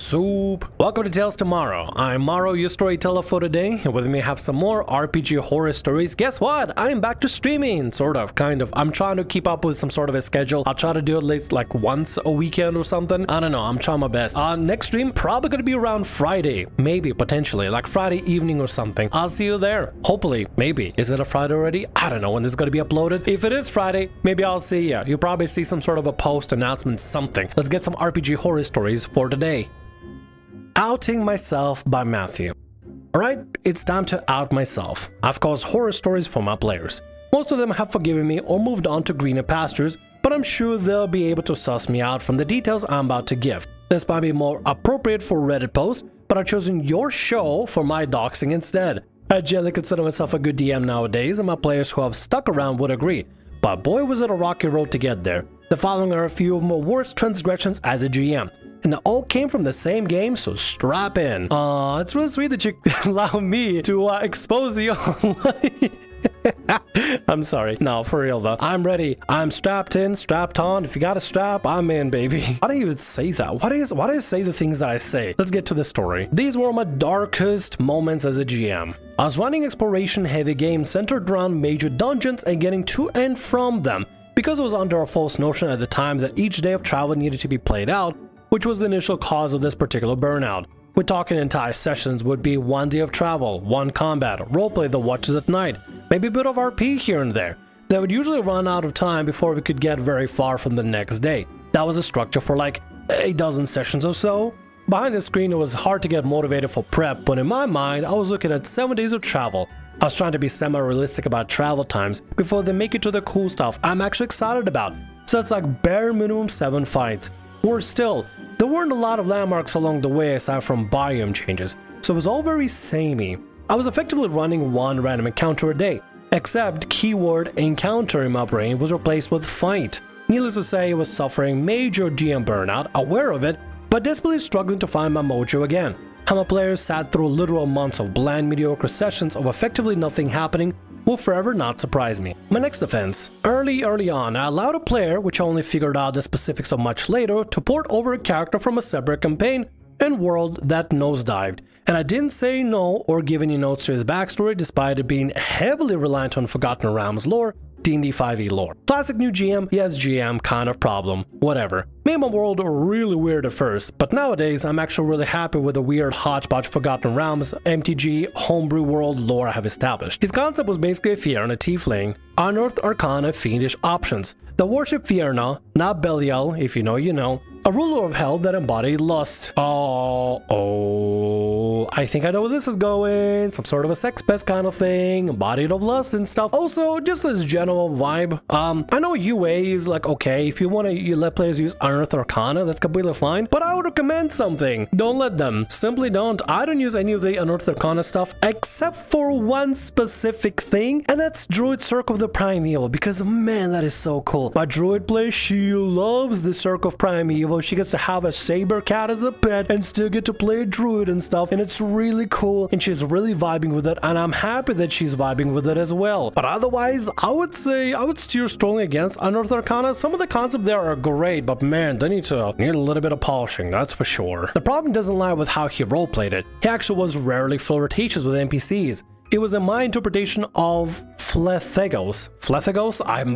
Soup! Welcome to Tales Tomorrow. I'm Morrow, your storyteller for today, and with me I have some more RPG horror stories. Guess what? I'm back to streaming, sort of, kind of. I'm trying to keep up with some sort of a schedule. I'll try to do it like once a weekend or something. I don't know, I'm trying my best. Next stream, probably gonna be around Friday, maybe, potentially, like Friday evening or something. I'll see you there. Hopefully, maybe. Is it a Friday already? I don't know when this is gonna be uploaded. If it is Friday, maybe I'll see ya. You'll probably see some sort of a post announcement, something. Let's get some RPG horror stories for today. Outing Myself by Matthew. Alright, it's time to out myself. I've caused horror stories for my players. Most of them have forgiven me or moved on to greener pastures, but I'm sure they'll be able to suss me out from the details I'm about to give. This might be more appropriate for Reddit posts, but I've chosen your show for my doxing instead. I generally consider myself a good DM nowadays, and my players who have stuck around would agree. But boy was it a rocky road to get there. The following are a few of my worst transgressions as a GM. And they all came from the same game, so strap in. It's really sweet that you allow me to expose you online. I'm sorry. No, for real though. I'm ready. I'm strapped in, strapped on. If you got a strap, I'm in, baby. Why do you even say that? Why do you say the things that I say? Let's get to the story. These were my darkest moments as a GM. I was running exploration-heavy games centered around major dungeons and getting to and from them, because I was under a false notion at the time that each day of travel needed to be played out, which was the initial cause of this particular burnout. We're talking entire sessions would be one day of travel, one combat, roleplay that watches at night, maybe a bit of RP here and there. They would usually run out of time before we could get very far from the next day. That was a structure for like a dozen sessions or so. Behind the screen it was hard to get motivated for prep, but in my mind I was looking at 7 days of travel. I was trying to be semi-realistic about travel times before they make it to the cool stuff I'm actually excited about. So it's like bare minimum 7 fights. Worse still, there weren't a lot of landmarks along the way aside from biome changes, so it was all very samey. I was effectively running one random encounter a day, except keyword encounter in my brain was replaced with fight. Needless to say, I was suffering major GM burnout, aware of it, but desperately struggling to find my mojo again. How my players sat through literal months of bland mediocre sessions of effectively nothing happening will forever not surprise me. My next offense. Early on, I allowed a player, which I only figured out the specifics of much later, to port over a character from a separate campaign and world that nosedived. And I didn't say no or give any notes to his backstory despite it being heavily reliant on Forgotten Realms lore, D&D 5e lore. Classic new GM, yes GM kind of problem, whatever. Made my world really weird at first, but nowadays I'm actually really happy with the weird hodgepodge Forgotten Realms, MTG, homebrew world lore I have established. His concept was basically a Fiona tiefling, unearthed arcana fiendish options. The worship Fiona, not Belial, if you know you know, a ruler of hell that embodied lust. I think I know where this is going. Some sort of a sex pest kind of thing, embodied of lust and stuff. Also, just this general vibe. I know UA is like, okay, if you want to let players use unearthed arcana, that's completely fine, but I would recommend something. Don't let them. Simply don't. I don't use any of the unearthed arcana stuff except for one specific thing, and that's Druid Circle of the Primeval, because man, that is so cool. My druid player, she loves the Circle of Primeval. She gets to have a saber cat as a pet and still get to play a druid and stuff, and it's really cool, and she's really vibing with it, and I'm happy that she's vibing with it as well. But otherwise, I would say I would steer strongly against unearthed arcana. Some of the concepts there are great, but man, they need a little bit of polishing, that's for sure. The problem doesn't lie with how he roleplayed it. He actually was rarely flirtatious with NPCs. It was in my interpretation of Flethegos. Flethegos? I'm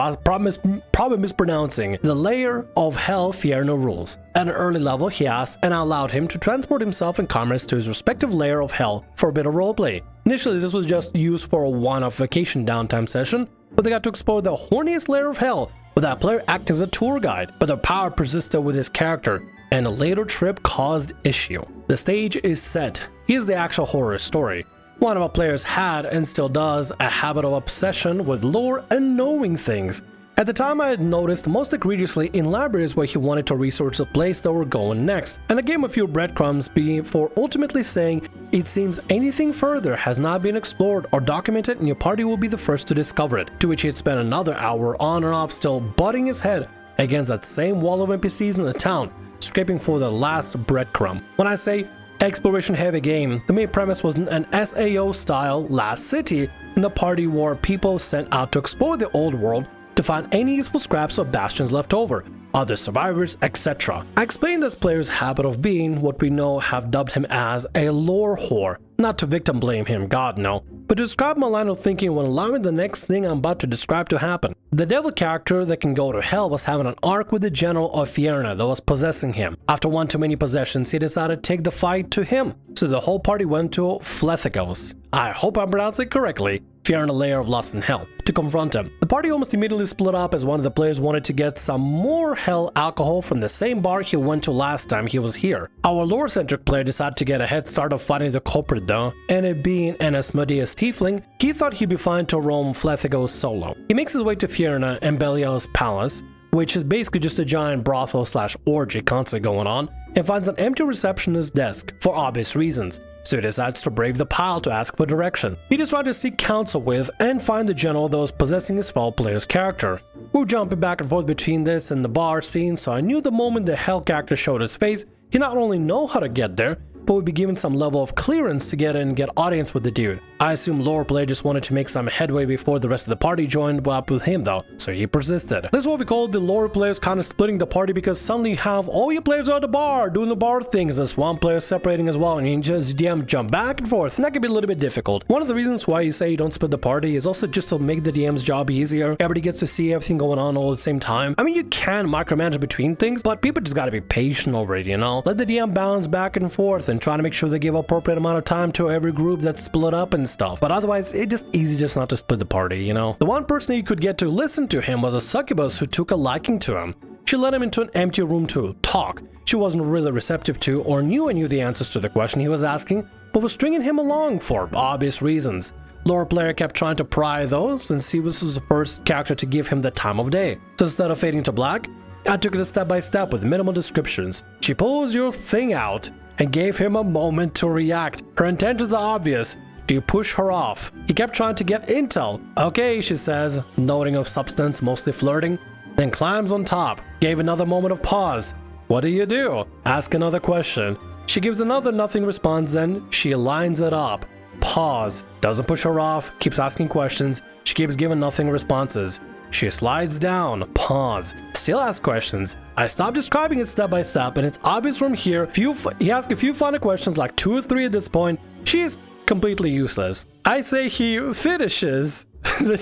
probably mispronouncing. The layer of hell Fierno rules. At an early level, he asked, and I allowed him to transport himself and comrades to his respective layer of hell for a bit of roleplay. Initially, this was just used for a one-off vacation downtime session, but they got to explore the horniest layer of hell, with that player acting as a tour guide, but the power persisted with his character, and a later trip caused issue. The stage is set. Here's the actual horror story. One of our players had, and still does, a habit of obsession with lore and knowing things. At the time I had noticed most egregiously in libraries where he wanted to research the place that we're going next, and I gave him a few breadcrumbs before ultimately saying, it seems anything further has not been explored or documented and your party will be the first to discover it, to which he had spent another hour on and off still butting his head against that same wall of NPCs in the town, scraping for the last breadcrumb. When I say exploration heavy game, the main premise was an SAO style Last City, and the party were people sent out to explore the old world to find any useful scraps or bastions left over, other survivors, etc. I explained this player's habit of being what we know have dubbed him as a lore whore. Not to victim blame him, God no, but to describe my line of thinking when allowing the next thing I'm about to describe to happen. The devil character that can go to hell was having an arc with the general of Fierna that was possessing him. After one too many possessions, he decided to take the fight to him, so the whole party went to Flethagos. I hope I'm pronouncing it correctly. Fierna, layer of lust and hell, to confront him. The party almost immediately split up as one of the players wanted to get some more hell alcohol from the same bar he went to last time he was here. Our lore-centric player decided to get a head start of fighting the culprit though, and it being an Asmodeus tiefling, he thought he'd be fine to roam Flethagos solo. He makes his way to Fierna and Belial's palace, which is basically just a giant brothel slash orgy constantly going on, and finds an empty receptionist's desk for obvious reasons. So he decides to brave the pile to ask for direction. He just tried to seek counsel with and find the general that was possessing his fellow player's character. We were jumping back and forth between this and the bar scene, so I knew the moment the hell character showed his face, he not only know how to get there, but would be given some level of clearance to get in and get audience with the dude. I assume lore player just wanted to make some headway before the rest of the party joined up with him though, so he persisted. This is what we call the lore players kind of splitting the party, because suddenly you have all your players at the bar doing the bar things, and one player separating as well, and you just DM jump back and forth, and that can be a little bit difficult. One of the reasons why you say you don't split the party is also just to make the DM's job easier. Everybody gets to see everything going on all at the same time. I mean, you can micromanage between things, but people just gotta be patient already, you know? Let the DM bounce back and forth and try to make sure they give appropriate amount of time to every group that's split up and stuff. But otherwise, it's just easy just not to split the party, you know? The one person you could get to listen to him was a succubus who took a liking to him. She led him into an empty room to talk. She wasn't really receptive to or knew the answers to the question he was asking, but was stringing him along for obvious reasons. Lore player kept trying to pry those, since he was the first character to give him the time of day. So instead of fading to black, I took it step by step with minimal descriptions. She pulls your thing out and gave him a moment to react. Her intentions are obvious. Do you push her off? He kept trying to get intel. Okay, she says, noting of substance, mostly flirting. Then climbs on top. Gave another moment of pause. What do? Ask another question. She gives another nothing response, then she lines it up. Pause. Doesn't push her off. Keeps asking questions. She keeps giving nothing responses. She slides down, pause, still asks questions. I stopped describing it step by step, and it's obvious from here. He asks a few funny questions, like 2 or 3 at this point. She's completely useless. I say he finishes. I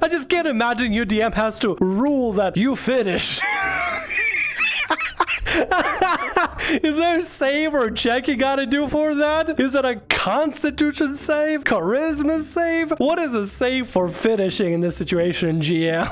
just can't imagine your DM has to rule that you finish. Is there a save or check you gotta do for that? Is that a constitution save? Charisma save? What is a save for finishing in this situation, GM?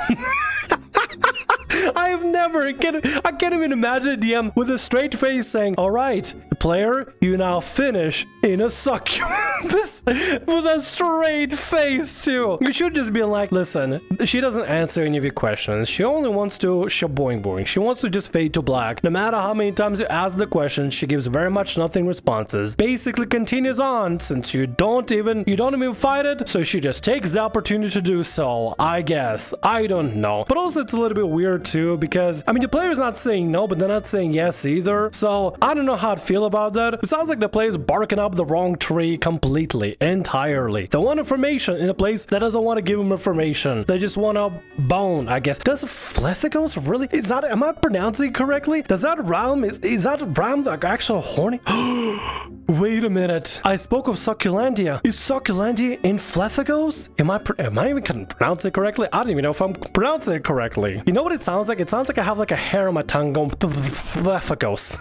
I can't even imagine a DM with a straight face saying, alright, player, you now finish in a succubus with a straight face too. You should just be like, listen, she doesn't answer any of your questions. She only wants to shaboing boing. She wants to just fade to black. No matter how many times you ask the question, she gives very much nothing responses. Basically continues on since you don't even fight it, so she just takes the opportunity to do so, I guess. I don't know. But also it's a little bit weird too, because I mean the player's not saying no, but they're not saying yes either. So I don't know how to feel about that. It sounds like the player's barking up the wrong tree completely, entirely. They want information in a place that doesn't want to give them information. They just want a bone, I guess. Does Flethagos really? Am I pronouncing it correctly? Does that rhyme? Is that rhyme like actual horny? Wait a minute. I spoke of Succulentia. Is Succulentia in Flethagos? Am I even pronouncing it correctly? I don't even know if I'm pronouncing it correctly. You know what it sounds like? It sounds like I have like a hair on my tongue going Flethagos.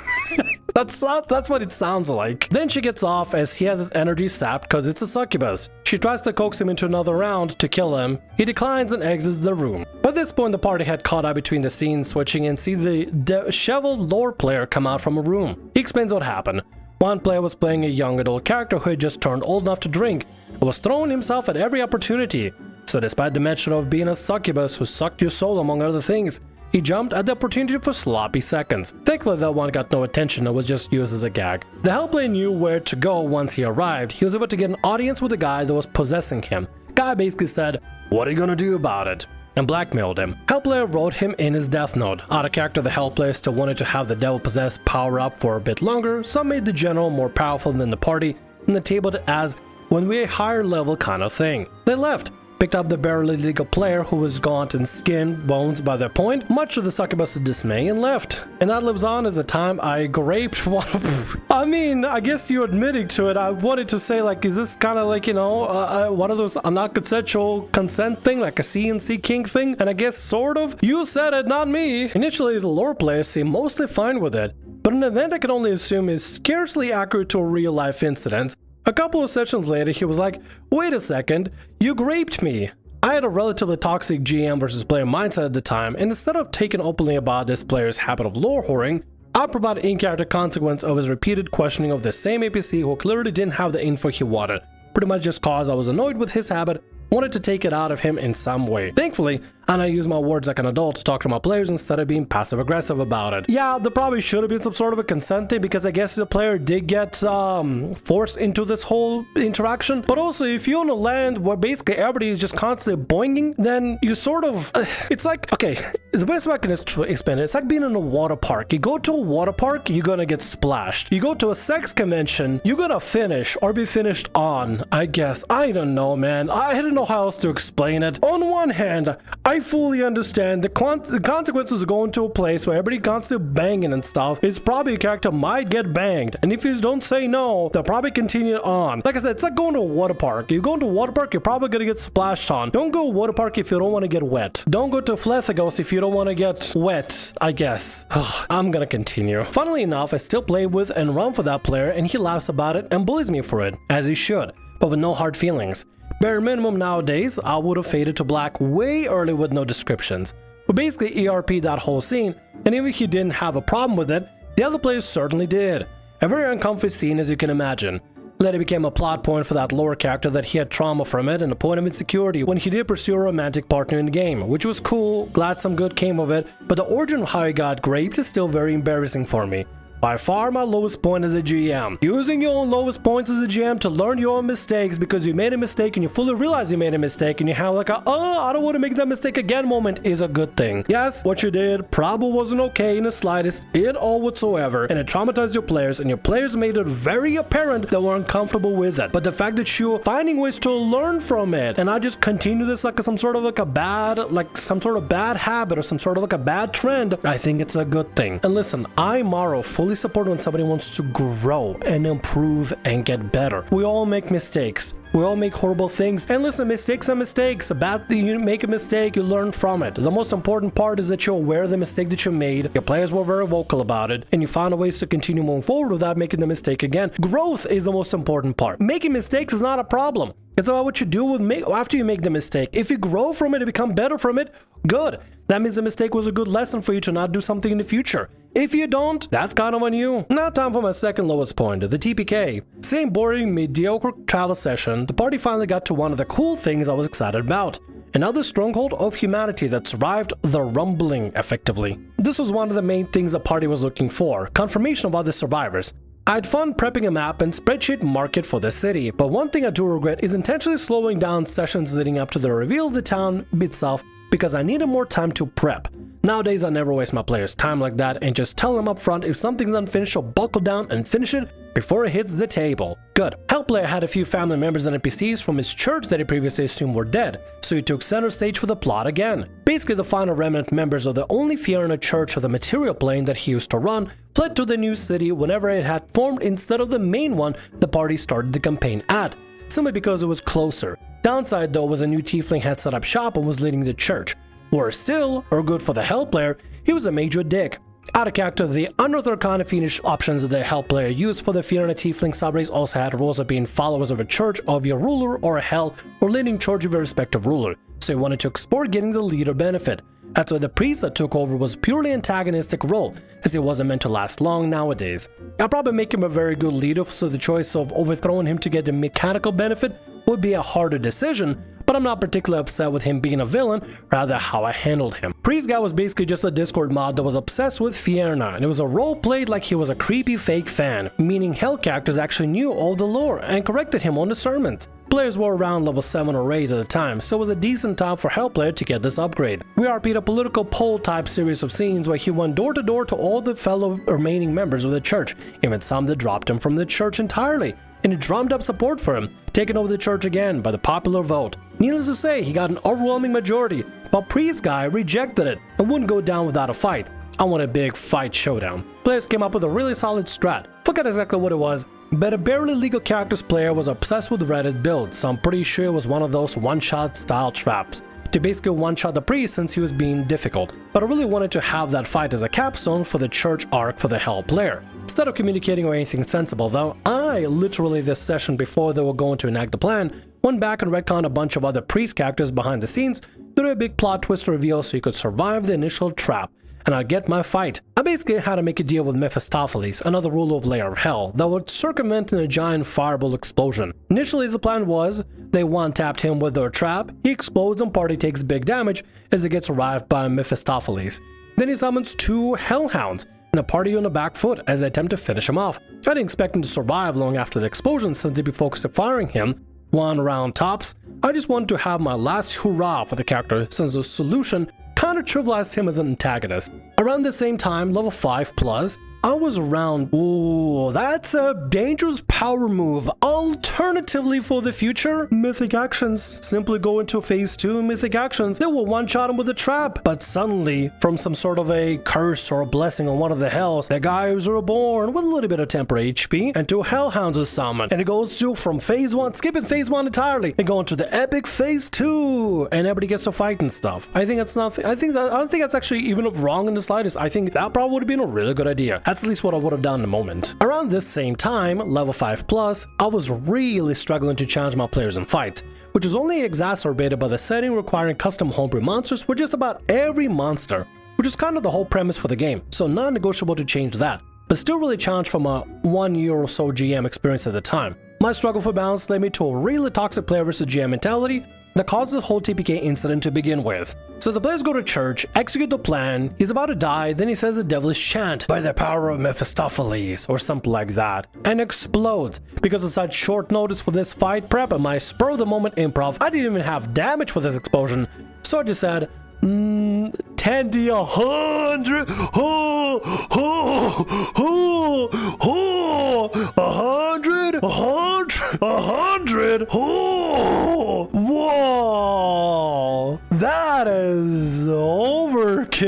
That's what it sounds like. Then she gets off as he has his energy sapped because it's a succubus. She tries to coax him into another round to kill him. He declines and exits the room. By this point, the party had caught up between the scenes, switching and see the disheveled lore player come out from a room. He explains what happened. One player was playing a young adult character who had just turned old enough to drink and was throwing himself at every opportunity. So despite the mention of being a succubus who sucked your soul among other things, he jumped at the opportunity for sloppy seconds. Thankfully that one got no attention and was just used as a gag. The Hellplayer knew where to go once he arrived. He was able to get an audience with the guy that was possessing him. Guy basically said, "What are you gonna do about it?" and blackmailed him. Hellplayer wrote him in his death note. Out of character, the Hellplayer still wanted to have the devil possessed power up for a bit longer. Some made the general more powerful than the party and they tabled it as when we're a higher level kind of thing. They left. picked up the barely legal player who was gaunt and skin, bones by that point, much to the succubus's dismay, and left. And that lives on as the time I raped one of... I mean, I guess you're admitting to it. I wanted to say, like, is this kind of like, you know, one of those not consensual consent thing, like a CNC king thing? And I guess sort of. You said it, not me. Initially, the lore players seemed mostly fine with it, but an event I can only assume is scarcely accurate to a real-life incident. A couple of sessions later, he was like, wait a second, you raped me. I had a relatively toxic GM versus player mindset at the time, and instead of taking openly about this player's habit of lore whoring, I provided in-character consequence of his repeated questioning of the same NPC who clearly didn't have the info he wanted, pretty much just cause I was annoyed with his habit, wanted to take it out of him in some way. Thankfully, and I use my words like an adult to talk to my players instead of being passive-aggressive about it. Yeah, there probably should have been some sort of a consent thing because I guess the player did get forced into this whole interaction. But also, if you're on a land where basically everybody is just constantly boinging, then you sort of... it's like, okay, the best way I can explain it, it's like being in a water park. You go to a water park, you're gonna get splashed. You go to a sex convention, you're gonna finish or be finished on, I guess. I don't know, man. I don't know how else to explain it. On one hand, I fully understand the consequences of going to a place where everybody constantly banging and stuff is probably a character might get banged, and if you don't say no, they'll probably continue on. Like I said, it's like going to a water park. You go into a water park, you're probably gonna get splashed on. Don't go to a water park if you don't want to get wet. Don't go to Flethagos if you don't want to get wet, I guess. I'm gonna continue. Funnily enough, I still play with and run for that player, and he laughs about it and bullies me for it, as he should, but with no hard feelings. Bare minimum nowadays, I would have faded to black way early with no descriptions. But basically ERP'd that whole scene, and even if he didn't have a problem with it, the other players certainly did. A very uncomfy scene, as you can imagine. Later became a plot point for that lower character that he had trauma from it and a point of insecurity when he did pursue a romantic partner in the game, which was cool, glad some good came of it, but the origin of how he got raped is still very embarrassing for me. By far my lowest point as a GM. Using your own lowest points as a GM to learn your own mistakes because you made a mistake and you fully realize you made a mistake and you have like a, oh, I don't want to make that mistake again moment is a good thing. Yes, what you did probably wasn't okay in the slightest, at all whatsoever, and it traumatized your players, and your players made it very apparent that we're uncomfortable with it. But the fact that you're finding ways to learn from it and not just continue this like some sort of like a bad, like some sort of bad habit or some sort of like a bad trend, I think it's a good thing. And listen, I, Morrow, fully support when somebody wants to grow and improve and get better. We all make mistakes. We all make horrible things. And listen, mistakes are mistakes. You make a mistake, you learn from it. The most important part is that you're aware of the mistake that you made. Your players were very vocal about it, and you found ways to continue moving forward without making the mistake again. Growth is the most important part. Making mistakes is not a problem. It's about what you do with after you make the mistake. If you grow from it and become better from it, good. That means the mistake was a good lesson for you to not do something in the future. If you don't, that's kind of on you. Now time for my second lowest point, the TPK. Same boring, mediocre travel session, the party finally got to one of the cool things I was excited about. Another stronghold of humanity that survived the rumbling effectively. This was one of the main things the party was looking for, confirmation of other survivors. I had fun prepping a map and spreadsheet market for the city, but one thing I do regret is intentionally slowing down sessions leading up to the reveal of the town itself because I needed more time to prep. Nowadays, I never waste my players' time like that and just tell them up front if something's unfinished, so buckle down and finish it before it hits the table. Good. Hellplayer had a few family members and NPCs from his church that he previously assumed were dead, so he took center stage for the plot again. Basically, the final remnant members of the only Fiona church of the material plane that he used to run fled to the new city whenever it had formed instead of the main one the party started the campaign at, simply because it was closer. Downside though was a new tiefling had set up shop and was leading the church. Worse still, or good for the Hell player, he was a major dick. Out of character, the unearthed kind of fiendish options that the Hell player used for the Fiona Tiefling subrace also had rules of being followers of a church of your ruler or a Hell, or leading charge of your respective ruler, so he wanted to explore getting the leader benefit. That's why the priest that took over was purely antagonistic role, as he wasn't meant to last long nowadays. I'd probably make him a very good leader, so the choice of overthrowing him to get the mechanical benefit would be a harder decision, but I'm not particularly upset with him being a villain, rather how I handled him. Priest guy was basically just a Discord mod that was obsessed with Fiona, and it was a role played like he was a creepy fake fan, meaning Hell characters actually knew all the lore and corrected him on the sermons. Players were around level 7 or 8 at the time, so it was a decent time for Hell player to get this upgrade. We RP'd a political poll type series of scenes where he went door to door to all the fellow remaining members of the church, even some that dropped him from the church entirely, and it drummed up support for him, taking over the church again by the popular vote. Needless to say, he got an overwhelming majority, but Priest Guy rejected it and wouldn't go down without a fight. I want a big fight showdown. Players came up with a really solid strat. Forget exactly what it was, but a barely legal characters player was obsessed with Reddit builds, so I'm pretty sure it was one of those one-shot style traps to basically one-shot the priest since he was being difficult. But I really wanted to have that fight as a capstone for the church arc for the Hell player. Instead of communicating or anything sensible though, I literally this session before they were going to enact the plan, went back and retconned a bunch of other priest characters behind the scenes to do a big plot twist reveal so you could survive the initial trap and I'd get my fight. I basically had to make a deal with Mephistopheles, another ruler of Lair of Hell, that would circumvent in a giant fireball explosion. Initially the plan was, they one-tapped him with their trap, he explodes and party takes big damage as it gets arrived by Mephistopheles. Then he summons 2 Hellhounds and a party on the back foot as they attempt to finish him off. I didn't expect him to survive long after the explosion since they'd be focused on firing him, 1 round tops. I just wanted to have my last hurrah for the character since the solution kind of trivialized him as an antagonist. Around the same time, level 5+, I was around. Ooh, that's a dangerous power move. Alternatively for the future, Mythic Actions. Simply go into phase 2 Mythic Actions. They will one-shot him with a trap. But suddenly, from some sort of a curse or a blessing on one of the hells, the guy was reborn with a little bit of temporary HP, and 2 Hellhounds is summoned. And it goes to from phase 1, skipping phase 1 entirely, and going to the epic phase 2, and everybody gets to fight and stuff. I think that's nothing. I don't think that's actually even wrong in the slightest. I think that probably would have been a really good idea. That's at least what I would have done in a moment. Around this same time, level 5+, I was really struggling to challenge my players in fight, which was only exacerbated by the setting requiring custom homebrew monsters for just about every monster, which is kind of the whole premise for the game, so non-negotiable to change that, but still really challenged from a 1 year or so GM experience at the time. My struggle for balance led me to a really toxic player versus GM mentality that caused this whole TPK incident to begin with. So the players go to church, execute the plan, he's about to die, then he says a devilish chant, by the power of Mephistopheles, or something like that, and explodes. Because of such short notice for this fight prep and my spur of the moment improv, I didn't even have damage for this explosion, so I just said, 10d 100, 100, whoa, that is overkill.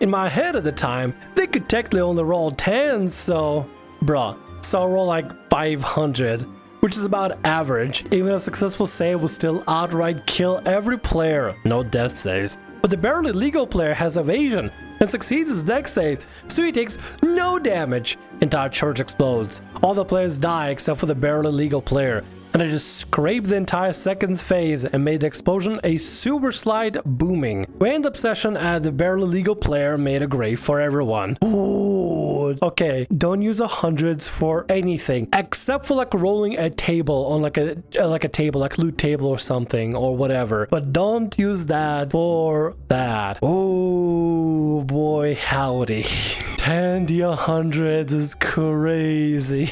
In my head at the time, they could technically only roll 10, so I'll roll like 500. Which is about average. Even a successful save will still outright kill every player. No death saves. But the barely legal player has evasion and succeeds his dex save, so he takes no damage. Entire church explodes. All the players die except for the barely legal player. And I just scraped the entire second phase and made the explosion a super slide booming. We end up session at the barely legal player made a grave for everyone. Ooh, okay, don't use 100s for anything except for like rolling a table on like a table, like loot table or something or whatever. But don't use that for that. Oh boy, howdy. 10d 100s is crazy.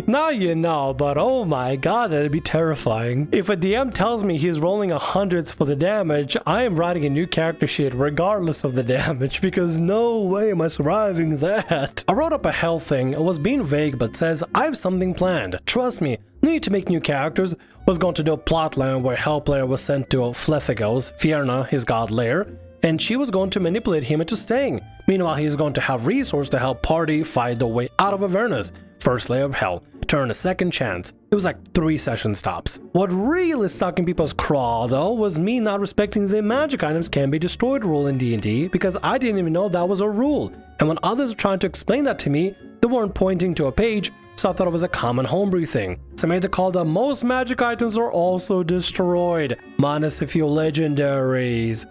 Now you know, but oh my god, that'd be terrifying. If a DM tells me he's rolling 100s for the damage, I am writing a new character sheet regardless of the damage, because no way am I surviving that. I wrote up a hell thing. It was being vague but says, I have something planned. Trust me, no need to make new characters. Was going to do a plotline where Hell player was sent to Flethigos, Fierna, his god lair, and she was going to manipulate him into staying. Meanwhile, he is going to have resources to help party fight the way out of Avernus, first layer of Hell, turn a second chance. It was like 3 session stops. What really stuck in people's craw though was me not respecting the magic items can be destroyed rule in D&D, because I didn't even know that was a rule. And when others were trying to explain that to me, they weren't pointing to a page, so I thought it was a common homebrew thing. So I made the call that most magic items are also destroyed, minus a few legendaries.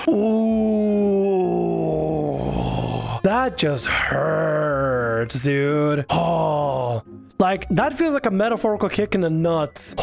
Ooh, that just hurts, dude. Oh, like that feels like a metaphorical kick in the nuts.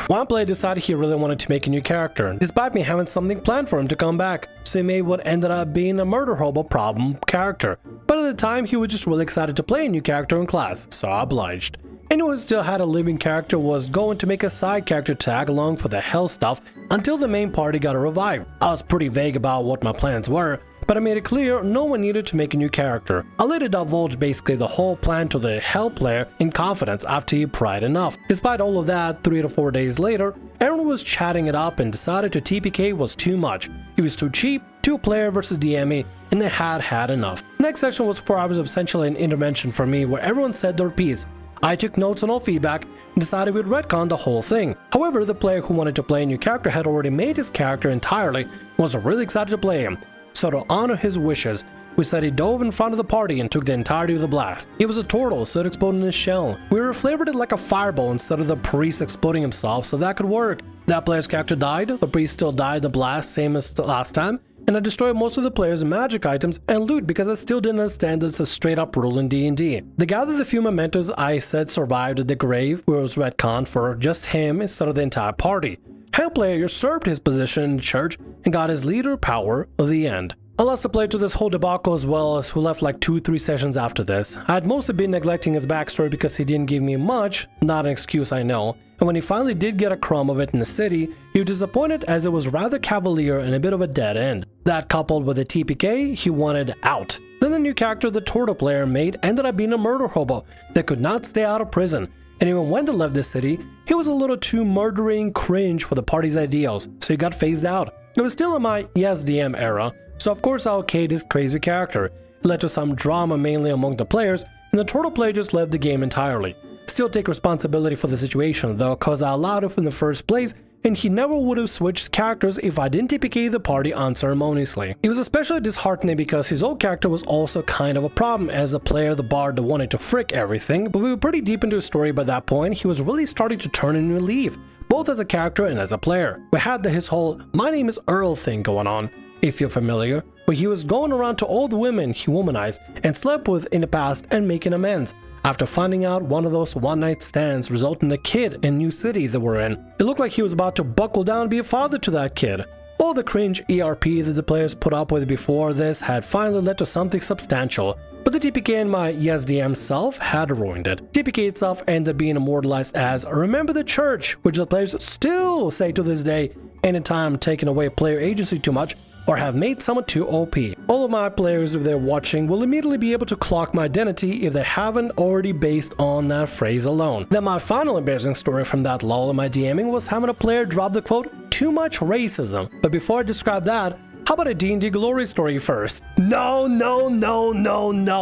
One player decided he really wanted to make a new character, despite me having something planned for him to come back. So he made what ended up being a murder hobo problem character. But at the time, he was just really excited to play a new character in class, so I obliged. Anyone who still had a living character was going to make a side character tag along for the hell stuff until the main party got a revive. I was pretty vague about what my plans were, but I made it clear no one needed to make a new character. I later divulged basically the whole plan to the Hell player in confidence after he pried enough. Despite all of that, 3 to 4 days later, everyone was chatting it up and decided to TPK was too much. He was too cheap, 2 player versus DME, and they had enough. Next section was 4 hours of essentially an intervention for me where everyone said their piece. I took notes on all feedback and decided we'd retcon the whole thing. However, the player who wanted to play a new character had already made his character entirely and was really excited to play him. So to honor his wishes, we said he dove in front of the party and took the entirety of the blast. He was a turtle, so it exploded in his shell. We reflavored it like a fireball instead of the priest exploding himself, so that could work. That player's character died, the priest still died in the blast, same as the last time, and I destroyed most of the player's magic items and loot because I still didn't understand that it's a straight up rule in D&D. They gathered the few mementos I said survived at the grave, where it was retconned for just him instead of the entire party. Hell player usurped his position in the church and got his leader power at the end. I lost a player to this whole debacle as well, as who left like 2-3 sessions after this. I had mostly been neglecting his backstory because he didn't give me much, not an excuse I know, and when he finally did get a crumb of it in the city, he was disappointed as it was rather cavalier and a bit of a dead end. That coupled with the TPK, he wanted out. Then the new character the turtle player made ended up being a murder hobo that could not stay out of prison, and even when they left the city, he was a little too murdering cringe for the party's ideals, so he got phased out. It was still in my yes DM era, so of course I okayed his crazy character. It led to some drama mainly among the players, and the turtle player just left the game entirely. Still take responsibility for the situation though, cause I allowed it in the first place, and he never would have switched characters if I didn't TPK the party unceremoniously. It was especially disheartening because his old character was also kind of a problem as a player, the bard that wanted to frick everything, but we were pretty deep into his story by that point. He was really starting to turn a new leaf, both as a character and as a player. We had his whole "my name is Earl" thing going on, if you're familiar, where he was going around to all the women he womanized and slept with in the past and making amends. After finding out one of those one-night stands resulted in a kid in new city that we're in, it looked like he was about to buckle down and be a father to that kid. All the cringe ERP that the players put up with before this had finally led to something substantial, but the TPK and my YesDM self had ruined it. TPK itself ended up being immortalized as "Remember the Church," which the players still say to this day anytime taking away player agency too much or have made someone too OP. All of my players, if they're watching, will immediately be able to clock my identity if they haven't already based on that phrase alone. Then my final embarrassing story from that lull in my DMing was having a player drop the quote, "too much racism." But before I describe that, how about a D&D glory story first? No.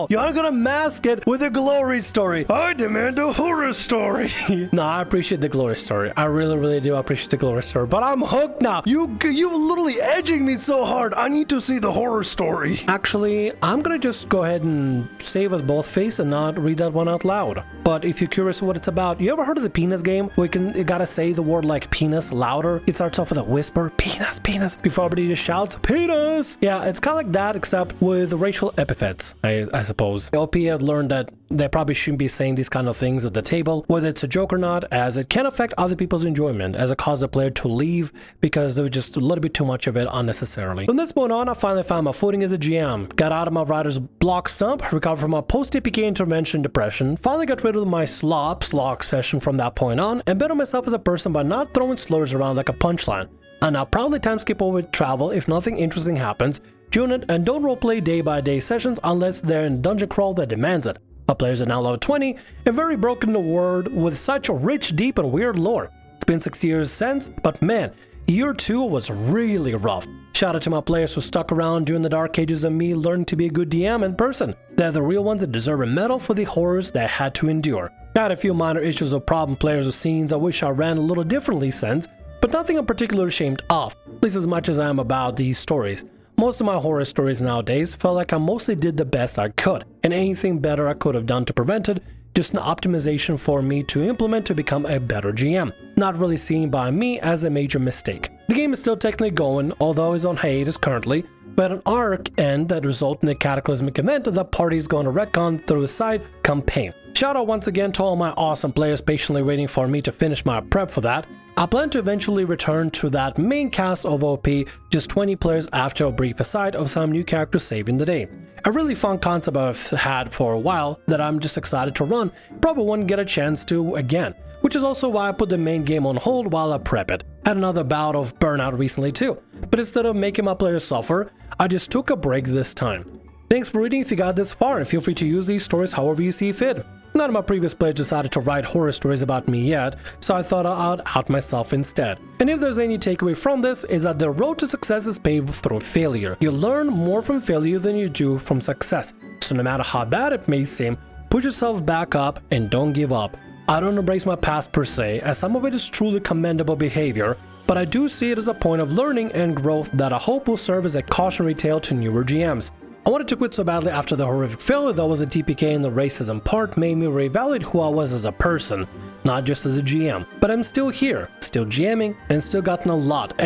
You aren't gonna mask it with a glory story. I demand a horror story. No, I appreciate the glory story. I really do appreciate the glory story. But I'm hooked now. You literally edging me so hard. I need to see the horror story. Actually, I'm gonna just go ahead and save us both face and not read that one out loud. But if you're curious what it's about, you ever heard of the penis game? Where you gotta say the word like penis louder. It starts off with a whisper, penis, before everybody just shouts, penis! Yeah, it's kind of like that, except with racial epithets, I suppose. The OP had learned that they probably shouldn't be saying these kind of things at the table, whether it's a joke or not, as it can affect other people's enjoyment, as it causes the player to leave because there was just a little bit too much of it unnecessarily. From this point on, I finally found my footing as a GM, got out of my writer's block stump, recovered from my post-TPK intervention depression, finally got rid of my slog session from that point on, and better myself as a person by not throwing slurs around like a punchline. And I'll probably time skip over travel if nothing interesting happens, tune it, and don't roleplay day-by-day sessions unless they're in dungeon crawl that demands it. My players are now level 20 and very broken in the world with such a rich, deep, and weird lore. It's been 60 years since, but man, year 2 was really rough. Shout out to my players who stuck around during the dark ages of me learning to be a good DM in person. They're the real ones that deserve a medal for the horrors they had to endure. I had a few minor issues of problem players or scenes I wish I ran a little differently since, but nothing I'm particularly ashamed of, at least as much as I am about these stories. Most of my horror stories nowadays felt like I mostly did the best I could, and anything better I could have done to prevent it, just an optimization for me to implement to become a better GM, not really seen by me as a major mistake. The game is still technically going, although it's on hiatus currently, but an arc end that results in a cataclysmic event that the party is going to retcon through a side campaign. Shout out once again to all my awesome players patiently waiting for me to finish my prep for that. I plan to eventually return to that main cast of OP, just 20 players after a brief aside of some new characters saving the day. A really fun concept I've had for a while that I'm just excited to run, probably won't get a chance to again, which is also why I put the main game on hold while I prep it. Had another bout of burnout recently too, but instead of making my players suffer, I just took a break this time. Thanks for reading if you got this far, and feel free to use these stories however you see fit. None of my previous players decided to write horror stories about me yet, so I thought I'd out myself instead. And if there's any takeaway from this, is that the road to success is paved through failure. You learn more from failure than you do from success, so no matter how bad it may seem, put yourself back up and don't give up. I don't embrace my past per se, as some of it is truly commendable behavior, but I do see it as a point of learning and growth that I hope will serve as a cautionary tale to newer GMs. I wanted to quit so badly after the horrific failure that was a TPK, and the racism part made me reevaluate who I was as a person, not just as a GM. But I'm still here, still GMing, and still gotten a lot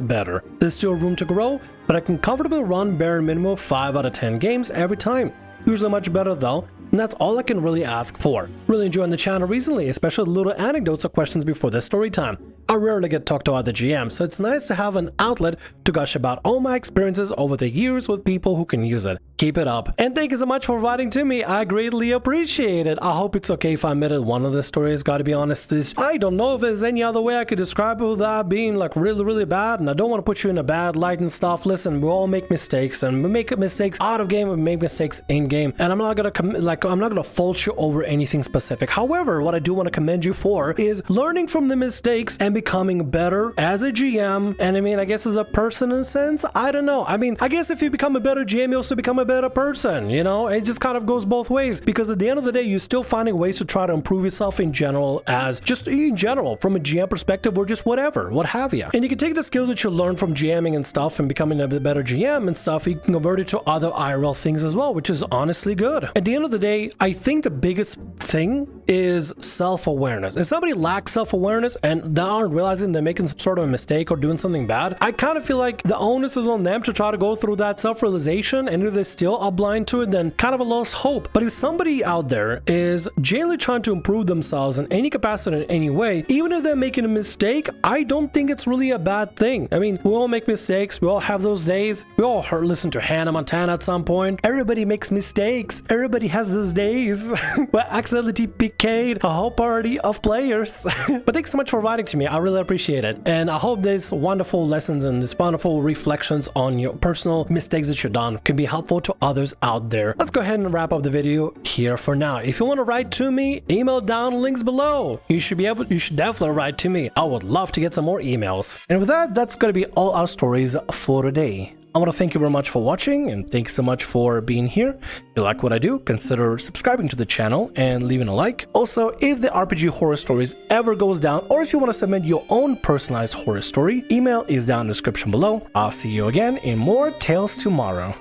better. There's still room to grow, but I can comfortably run bare minimum of 5 out of 10 games every time. Usually much better though, and that's all I can really ask for. Really enjoying the channel recently, especially little anecdotes or questions before the story time. I rarely get to talk to other GMs, so it's nice to have an outlet to gush about all my experiences over the years with people who can use it. Keep it up. And thank you so much for writing to me, I greatly appreciate it. I hope it's okay if I admitted one of the stories, gotta be honest, is I don't know if there's any other way I could describe it without being like really bad, and I don't want to put you in a bad light and stuff. Listen, we all make mistakes, and we make mistakes out of game, we make mistakes in game, and I'm not gonna fault you over anything specific. However, what I do want to commend you for is learning from the mistakes and becoming better as a GM, and I mean, I guess as a person in a sense, I don't know. I mean, I guess if you become a better GM, you also become a better person, you know? It just kind of goes both ways, because at the end of the day, you're still finding ways to try to improve yourself in general, as just in general, from a GM perspective, or just whatever, what have you. And you can take the skills that you learn from GMing and stuff and becoming a better GM and stuff, you can convert it to other IRL things as well, which is honestly good. At the end of the day, I think the biggest thing is self-awareness. If somebody lacks self-awareness and they aren't realizing they're making some sort of a mistake or doing something bad, I kind of feel like the onus is on them to try to go through that self-realization, and if they're still are blind to it, then kind of a lost hope. But if somebody out there is genuinely trying to improve themselves in any capacity in any way, even if they're making a mistake, I don't think it's really a bad thing. I mean, we all make mistakes, we all have those days, we all listen to Hannah Montana at some point. Everybody makes mistakes, everybody has those days where I accidentally TPK'd a whole party of players. But thanks so much for writing to me, I really appreciate it, and I hope these wonderful lessons and these wonderful reflections on your personal mistakes that you've done can be helpful to others out there. Let's go ahead and wrap up the video here for now. If you want to write to me, email down links below. You should definitely write to me. I would love to get some more emails. And with that, that's going to be all our stories for today. I want to thank you very much for watching, and thanks so much for being here. If you like what I do, consider subscribing to the channel and leaving a like. Also, if the RPG Horror Stories ever goes down, or if you want to submit your own personalized horror story, email is down in the description below. I'll see you again in more Tales Tomorrow.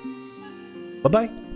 Bye-bye.